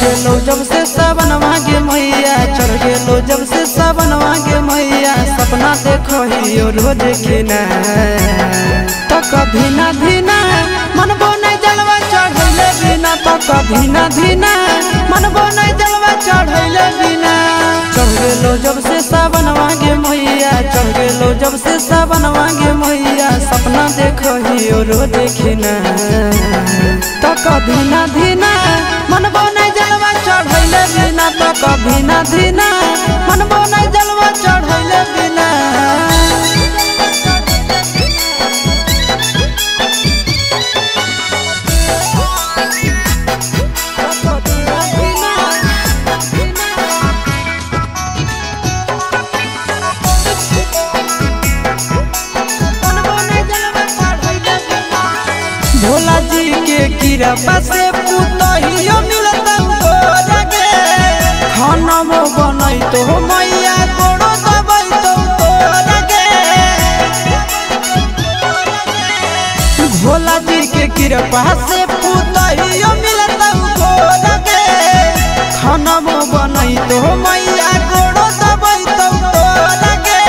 गेलो जब से सावन मांगे मैया, चढ़ गेलो जब से सावन मांगे मैया। सपना देखो ही रोज खिना तो कभी ना धीना मनबो नहीं जलवा चढ़ैले बिना, तो कभी ना धीना मनबो नहीं जलवा चढ़ैले बिना। चढ़ गेलो जब से सावन मांगे मैया, चढ़ गेलो जब से सावन मांगे मैया। सपना देखो ही रोज खिना तो कभी ना धीना मनबो नहीं जलवा चढ़ैले बिना, तो कभी ना धीना मनबो नहीं जलवा चढ़ैले बिना। भोला जी के कृपा से पुतहियो मिलता गे, खाना में बनई तो मैया गोड़ो दबई तो गे। भोला जी के कृपा से पुतहियो मिलता गे, खाना में बनई तो मैया गोड़ो दबई तो गे।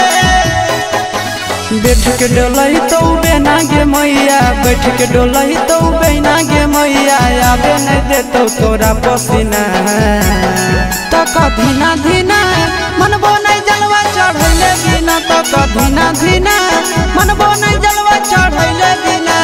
बैठ के डोलई तो बेना गे मैया, बैठ के डोलई तो बेना गे मैया। आबे नहीं देतो तोरा पसीना तो कभी ना धीना मनबो नहीं जलवा चढ़ैले बिना, तो कभी ना धीना मनबो नहीं जलवा चढ़ैले बिना।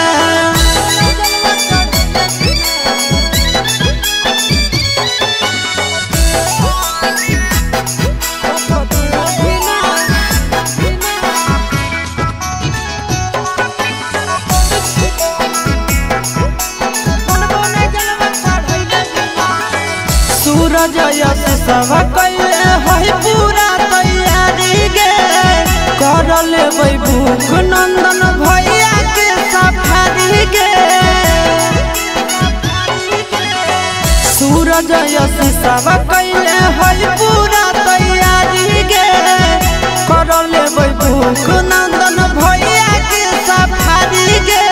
सूरज यश सब कैले है पूरा तैयारी गे, कर लेबै भूख नंदन भैया के सफारी गे। सूरज यश सब कैले है पूरा तैयारी गे, कर लेबै भूख नंदन भैया के सफारी गे।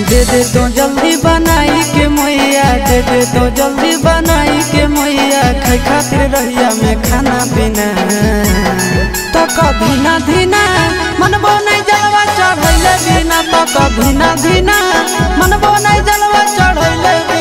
दे दे तो जल्दी बनाई के मैया, दे दे तो जल्दी बनाई के मैया। खाई खातिर रहिया में खाना पीना तो कभी ना धीना मनबो नहीं जलवा चढ़ैले बिना, तो कभी ना धीना मनबो नहीं जलवा चढ़ैले।